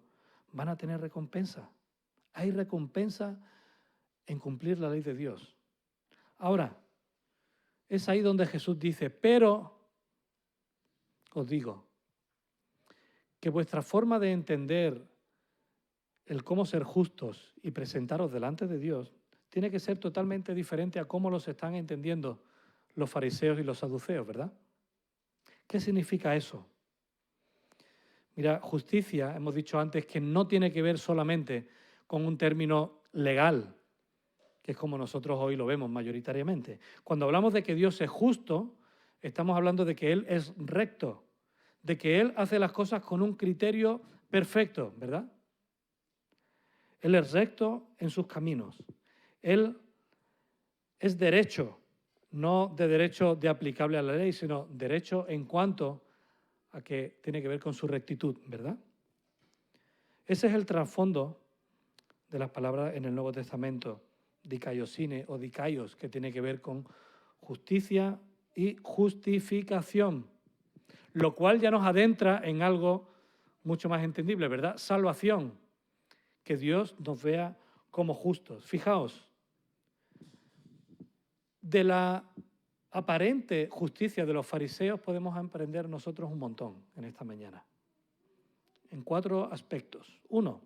van a tener recompensa. Hay recompensa en cumplir la ley de Dios. Ahora, es ahí donde Jesús dice, pero os digo que vuestra forma de entender el cómo ser justos y presentaros delante de Dios tiene que ser totalmente diferente a cómo los están entendiendo los fariseos y los saduceos, ¿verdad? ¿Qué significa eso? Mira, justicia, hemos dicho antes, que no tiene que ver solamente con un término legal, que es como nosotros hoy lo vemos mayoritariamente. Cuando hablamos de que Dios es justo, estamos hablando de que Él es recto, de que Él hace las cosas con un criterio perfecto, ¿verdad? Él es recto en sus caminos. Él es derecho, no de derecho de aplicable a la ley, sino derecho en cuanto a que tiene que ver con su rectitud, ¿verdad? Ese es el trasfondo de las palabras en el Nuevo Testamento, dikaiosine o dikaios, que tiene que ver con justicia y justificación, lo cual ya nos adentra en algo mucho más entendible, ¿verdad? Salvación, que Dios nos vea como justos. Fijaos, de la aparente justicia de los fariseos podemos aprender nosotros un montón en esta mañana, en 4 aspectos. Uno,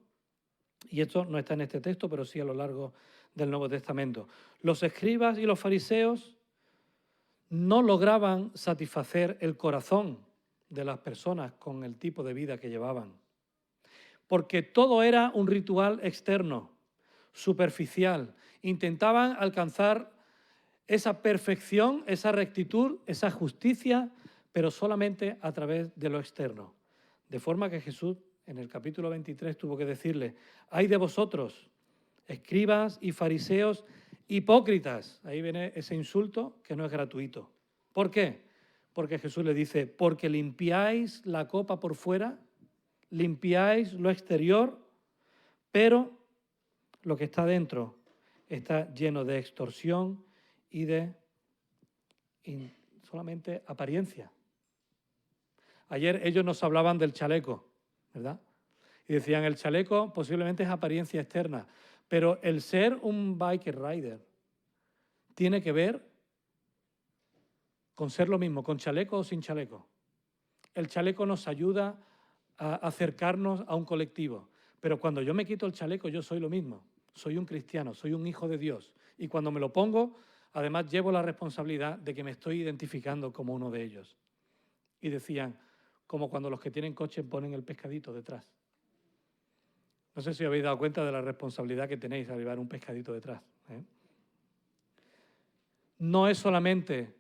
y esto no está en este texto, pero sí a lo largo del Nuevo Testamento. Los escribas y los fariseos no lograban satisfacer el corazón de las personas con el tipo de vida que llevaban, porque todo era un ritual externo, superficial. Intentaban alcanzar esa perfección, esa rectitud, esa justicia, pero solamente a través de lo externo. De forma que Jesús, en el capítulo 23, tuvo que decirle, ¡ay de vosotros, escribas y fariseos hipócritas! Ahí viene ese insulto que no es gratuito. ¿Por qué? Porque Jesús le dice, porque limpiáis la copa por fuera, limpiáis lo exterior, pero lo que está dentro está lleno de extorsión y de solamente apariencia. Ayer ellos nos hablaban del chaleco, ¿verdad? Y decían, el chaleco posiblemente es apariencia externa, pero el ser un biker rider tiene que ver con ser lo mismo, con chaleco o sin chaleco. El chaleco nos ayuda a acercarnos a un colectivo, pero cuando yo me quito el chaleco yo soy lo mismo, soy un cristiano, soy un hijo de Dios, y cuando me lo pongo, además llevo la responsabilidad de que me estoy identificando como uno de ellos. Y decían, como cuando los que tienen coche ponen el pescadito detrás. No sé si os habéis dado cuenta de la responsabilidad que tenéis al llevar un pescadito detrás, ¿eh? No es solamente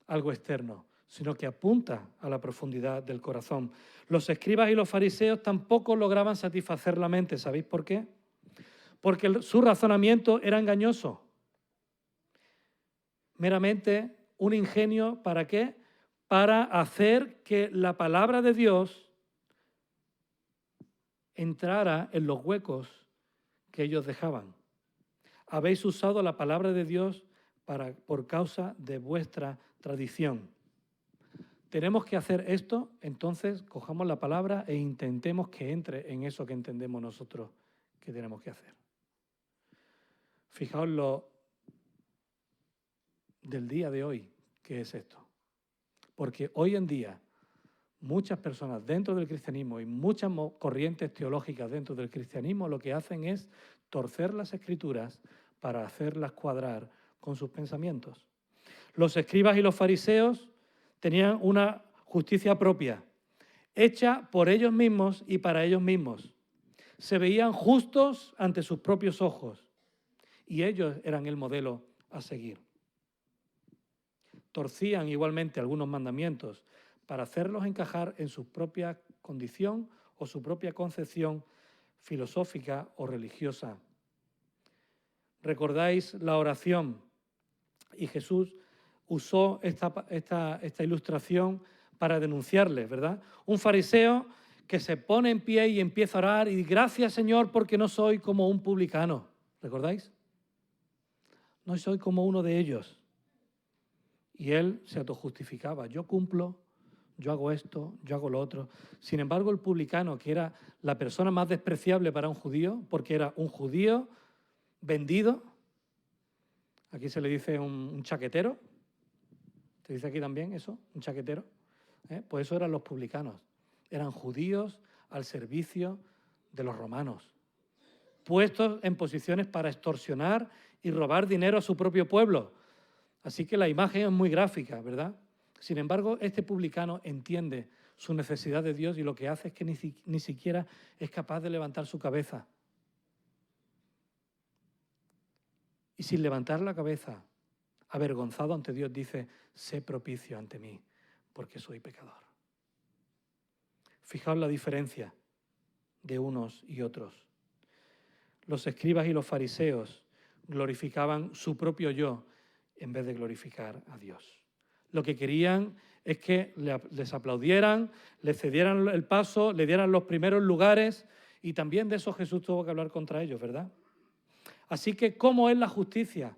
algo externo, sino que apunta a la profundidad del corazón. Los escribas y los fariseos tampoco lograban satisfacer la mente. ¿Sabéis por qué? Porque su razonamiento era engañoso. Meramente un ingenio, ¿para qué? Para hacer que la palabra de Dios entrara en los huecos que ellos dejaban. Habéis usado la palabra de Dios por causa de vuestra tradición. Tenemos que hacer esto, entonces cojamos la palabra e intentemos que entre en eso que entendemos nosotros que tenemos que hacer. Fijaos lo del día de hoy, que es esto. Porque hoy en día muchas personas dentro del cristianismo y muchas corrientes teológicas dentro del cristianismo lo que hacen es torcer las escrituras para hacerlas cuadrar con sus pensamientos. Los escribas y los fariseos tenían una justicia propia, hecha por ellos mismos y para ellos mismos. Se veían justos ante sus propios ojos y ellos eran el modelo a seguir. Torcían igualmente algunos mandamientos para hacerlos encajar en su propia condición o su propia concepción filosófica o religiosa. ¿Recordáis la oración? Y Jesús usó esta ilustración para denunciarles, ¿verdad? Un fariseo que se pone en pie y empieza a orar y gracias, Señor, porque no soy como un publicano. ¿Recordáis? No soy como uno de ellos. Y él se autojustificaba. Yo cumplo, yo hago esto, yo hago lo otro. Sin embargo, el publicano, que era la persona más despreciable para un judío, porque era un judío vendido, aquí se le dice un chaquetero, ¿se dice aquí también eso? ¿Un chaquetero? Pues eso eran los publicanos. Eran judíos al servicio de los romanos, puestos en posiciones para extorsionar y robar dinero a su propio pueblo. Así que la imagen es muy gráfica, ¿verdad? Sin embargo, este publicano entiende su necesidad de Dios y lo que hace es que ni siquiera es capaz de levantar su cabeza. Y sin levantar la cabeza, avergonzado ante Dios, dice, sé propicio ante mí, porque soy pecador. Fijaos la diferencia de unos y otros. Los escribas y los fariseos glorificaban su propio yo en vez de glorificar a Dios. Lo que querían es que les aplaudieran, les cedieran el paso, le dieran los primeros lugares y también de eso Jesús tuvo que hablar contra ellos, ¿verdad? Así que, ¿cómo es la justicia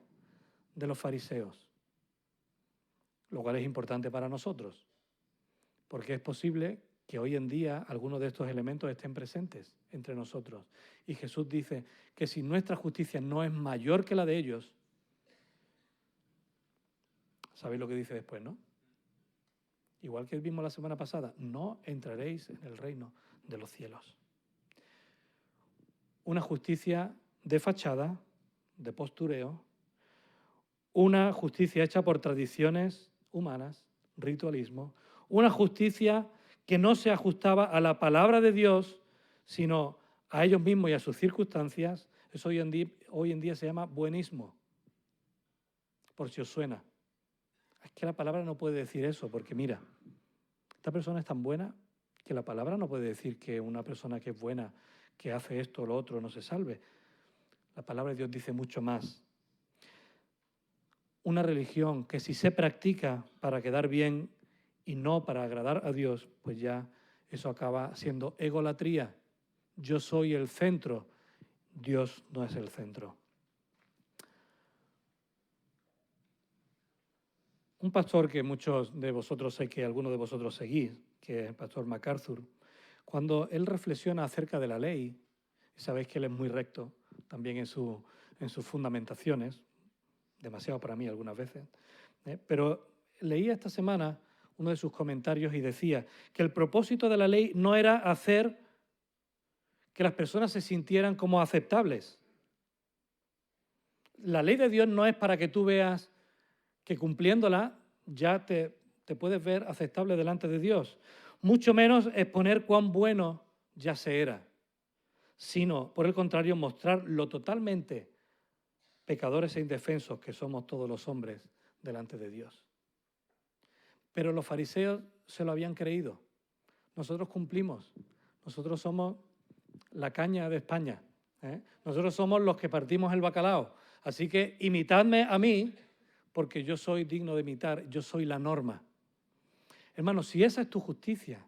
de los fariseos? Lo cual es importante para nosotros, porque es posible que hoy en día algunos de estos elementos estén presentes entre nosotros. Y Jesús dice que si nuestra justicia no es mayor que la de ellos, ¿sabéis lo que dice después, no? Igual que vimos la semana pasada, no entraréis en el reino de los cielos. Una justicia de fachada, de postureo, una justicia hecha por tradiciones humanas, ritualismo, una justicia que no se ajustaba a la palabra de Dios, sino a ellos mismos y a sus circunstancias. Eso hoy en día se llama buenismo, por si os suena. Es que la palabra no puede decir eso, porque mira, esta persona es tan buena que la palabra no puede decir que una persona que es buena, que hace esto o lo otro, no se salve. La palabra de Dios dice mucho más. Una religión que si se practica para quedar bien y no para agradar a Dios, pues ya eso acaba siendo egolatría. Yo soy el centro, Dios no es el centro. Un pastor que muchos de vosotros, sé que algunos de vosotros seguís, que es el pastor MacArthur, cuando él reflexiona acerca de la ley, y sabéis que él es muy recto también en sus fundamentaciones, demasiado para mí algunas veces, pero leía esta semana uno de sus comentarios y decía que el propósito de la ley no era hacer que las personas se sintieran como aceptables. La ley de Dios no es para que tú veas que cumpliéndola ya te puedes ver aceptable delante de Dios. Mucho menos exponer cuán bueno ya se era, sino, por el contrario, mostrar lo totalmente pecadores e indefensos que somos todos los hombres delante de Dios. Pero los fariseos se lo habían creído. Nosotros cumplimos. Nosotros somos la caña de España. Nosotros somos los que partimos el bacalao. Así que imitadme a mí, porque yo soy digno de imitar, yo soy la norma. Hermano, si esa es tu justicia,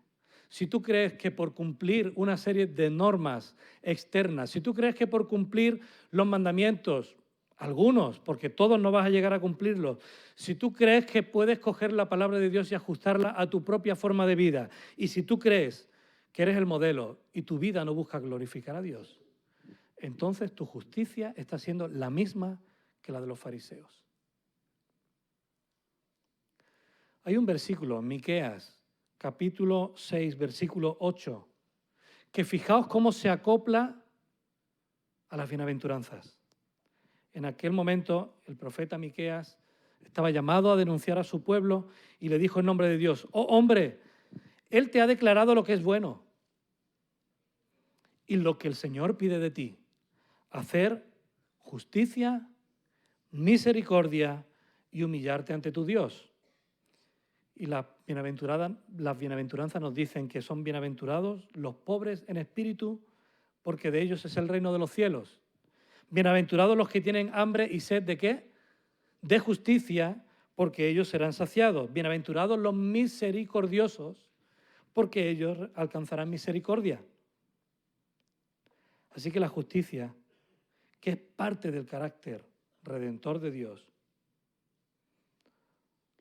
si tú crees que por cumplir una serie de normas externas, si tú crees que por cumplir los mandamientos, algunos, porque todos no vas a llegar a cumplirlos, si tú crees que puedes coger la palabra de Dios y ajustarla a tu propia forma de vida, y si tú crees que eres el modelo y tu vida no busca glorificar a Dios, entonces tu justicia está siendo la misma que la de los fariseos. Hay un versículo, Miqueas, capítulo 6, versículo 8, que fijaos cómo se acopla a las bienaventuranzas. En aquel momento, el profeta Miqueas estaba llamado a denunciar a su pueblo y le dijo en nombre de Dios: «Oh hombre, Él te ha declarado lo que es bueno y lo que el Señor pide de ti, hacer justicia, misericordia y humillarte ante tu Dios». Y las bienaventuranzas nos dicen que son bienaventurados los pobres en espíritu, porque de ellos es el reino de los cielos. Bienaventurados los que tienen hambre y sed ¿de qué? De justicia, porque ellos serán saciados. Bienaventurados los misericordiosos, porque ellos alcanzarán misericordia. Así que la justicia, que es parte del carácter redentor de Dios,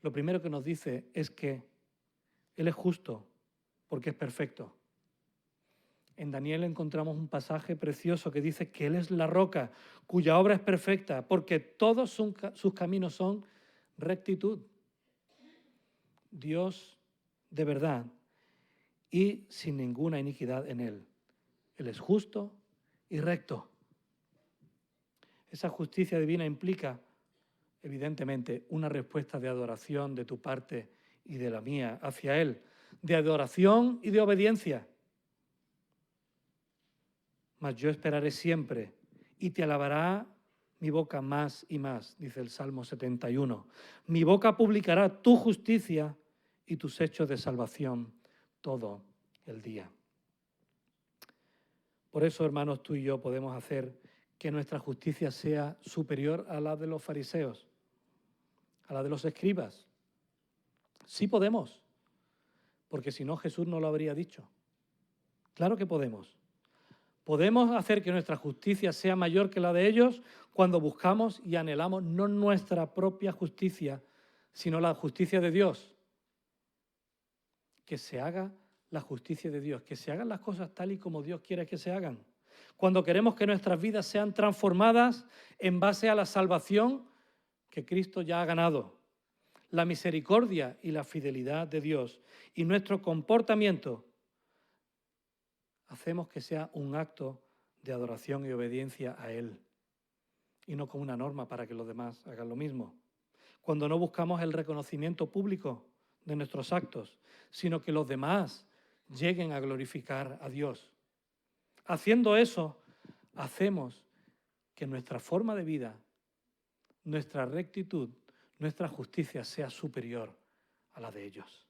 lo primero que nos dice es que Él es justo porque es perfecto. En Daniel encontramos un pasaje precioso que dice que Él es la roca cuya obra es perfecta, porque todos sus caminos son rectitud. Dios de verdad y sin ninguna iniquidad en Él. Él es justo y recto. Esa justicia divina implica, evidentemente, una respuesta de adoración de tu parte y de la mía hacia Él, de adoración y de obediencia. Mas yo esperaré siempre y te alabará mi boca más y más, dice el Salmo 71. Mi boca publicará tu justicia y tus hechos de salvación todo el día. Por eso, hermanos, tú y yo podemos hacer que nuestra justicia sea superior a la de los fariseos, a la de los escribas. Sí podemos, porque si no Jesús no lo habría dicho. Claro que podemos. Podemos hacer que nuestra justicia sea mayor que la de ellos cuando buscamos y anhelamos no nuestra propia justicia, sino la justicia de Dios. Que se haga la justicia de Dios, que se hagan las cosas tal y como Dios quiere que se hagan. Cuando queremos que nuestras vidas sean transformadas en base a la salvación que Cristo ya ha ganado, la misericordia y la fidelidad de Dios, y nuestro comportamiento hacemos que sea un acto de adoración y obediencia a Él, y no como una norma para que los demás hagan lo mismo. Cuando no buscamos el reconocimiento público de nuestros actos, sino que los demás lleguen a glorificar a Dios. Haciendo eso, hacemos que nuestra forma de vida, nuestra rectitud, nuestra justicia sea superior a la de ellos.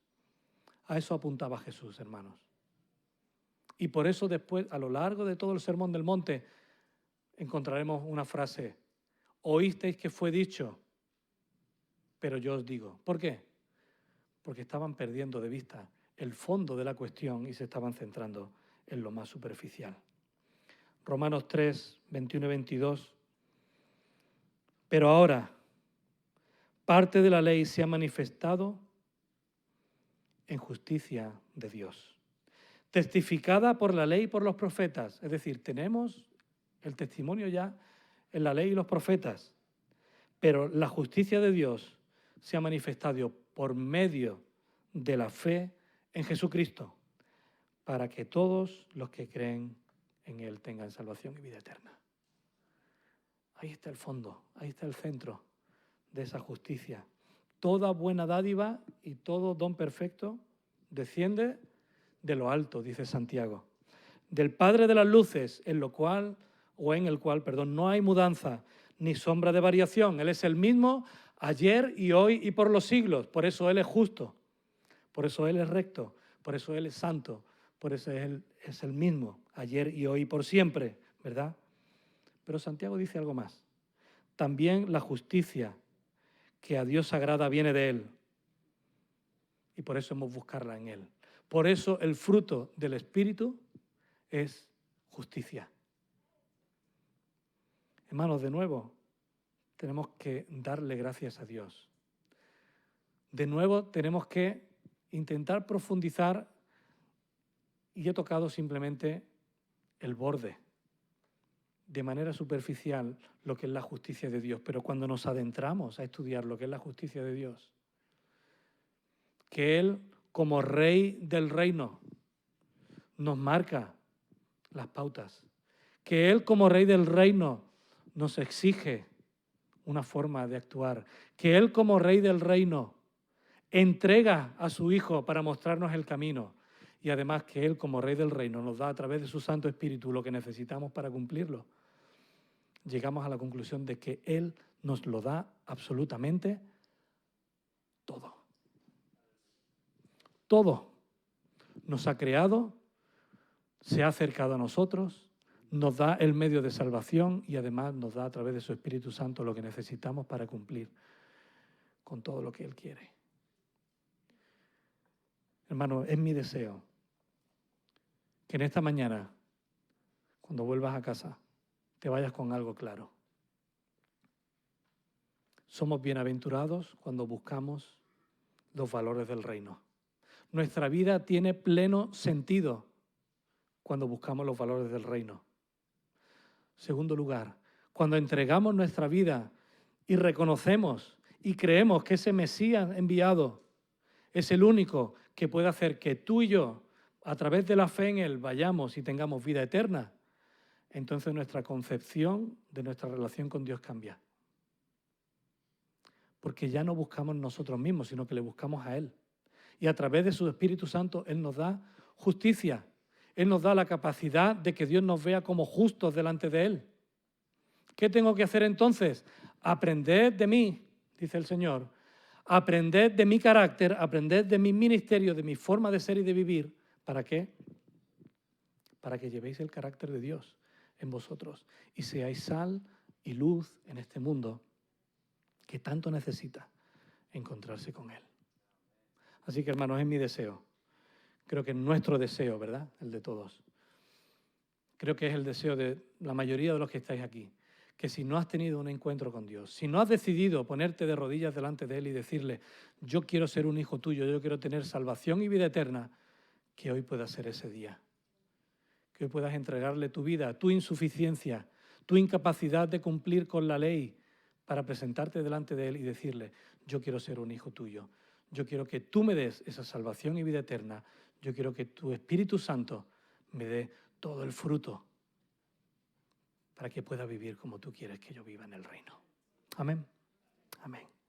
A eso apuntaba Jesús, hermanos. Y por eso después, a lo largo de todo el Sermón del Monte, encontraremos una frase: oísteis que fue dicho, pero yo os digo. ¿Por qué? Porque estaban perdiendo de vista el fondo de la cuestión y se estaban centrando en lo más superficial. Romanos 3, 21 y 22. Pero ahora, parte de la ley se ha manifestado en justicia de Dios, testificada por la ley y por los profetas. Es decir, tenemos el testimonio ya en la ley y los profetas, pero la justicia de Dios se ha manifestado por medio de la fe en Jesucristo, para que todos los que creen en Él tengan salvación y vida eterna. Ahí está el fondo, ahí está el centro de esa justicia. Toda buena dádiva y todo don perfecto desciende de lo alto, dice Santiago, del Padre de las luces, en el cual no hay mudanza ni sombra de variación. Él es el mismo ayer y hoy y por los siglos. Por eso Él es justo, por eso Él es recto, por eso Él es santo, por eso Él es el mismo ayer y hoy y por siempre, ¿verdad? Pero Santiago dice algo más. También la justicia que a Dios agrada viene de Él. Y por eso hemos de buscarla en Él. Por eso el fruto del Espíritu es justicia. Hermanos, de nuevo, tenemos que darle gracias a Dios. De nuevo, tenemos que intentar profundizar, y he tocado simplemente el borde, de manera superficial, lo que es la justicia de Dios. Pero cuando nos adentramos a estudiar lo que es la justicia de Dios, que Él, como Rey del reino, nos marca las pautas, que Él, como Rey del reino, nos exige una forma de actuar, que Él, como Rey del reino, entrega a su Hijo para mostrarnos el camino, y además que Él, como Rey del reino, nos da a través de su Santo Espíritu lo que necesitamos para cumplirlo. Llegamos a la conclusión de que Él nos lo da absolutamente todo. Todo. Nos ha creado, se ha acercado a nosotros, nos da el medio de salvación y además nos da a través de su Espíritu Santo lo que necesitamos para cumplir con todo lo que Él quiere. Hermano, es mi deseo que en esta mañana, cuando vuelvas a casa, te vayas con algo claro. Somos bienaventurados cuando buscamos los valores del reino. Nuestra vida tiene pleno sentido cuando buscamos los valores del reino. Segundo lugar, cuando entregamos nuestra vida y reconocemos y creemos que ese Mesías enviado es el único que puede hacer que tú y yo, a través de la fe en Él, vayamos y tengamos vida eterna, entonces nuestra concepción de nuestra relación con Dios cambia. Porque ya no buscamos nosotros mismos, sino que le buscamos a Él. Y a través de su Espíritu Santo, Él nos da justicia. Él nos da la capacidad de que Dios nos vea como justos delante de Él. ¿Qué tengo que hacer entonces? Aprender de mí, dice el Señor. Aprender de mi carácter, aprender de mi ministerio, de mi forma de ser y de vivir. ¿Para qué? Para que llevéis el carácter de Dios en vosotros y seáis sal y luz en este mundo que tanto necesita encontrarse con Él. Así que, hermanos, es mi deseo. Creo que es nuestro deseo, ¿verdad? El de todos. Creo que es el deseo de la mayoría de los que estáis aquí. Que si no has tenido un encuentro con Dios, si no has decidido ponerte de rodillas delante de Él y decirle, yo quiero ser un hijo tuyo, yo quiero tener salvación y vida eterna, que hoy pueda ser ese día. Que hoy puedas entregarle tu vida, tu insuficiencia, tu incapacidad de cumplir con la ley para presentarte delante de Él y decirle, yo quiero ser un hijo tuyo. Yo quiero que tú me des esa salvación y vida eterna. Yo quiero que tu Espíritu Santo me dé todo el fruto para que pueda vivir como tú quieres que yo viva en el reino. Amén. Amén.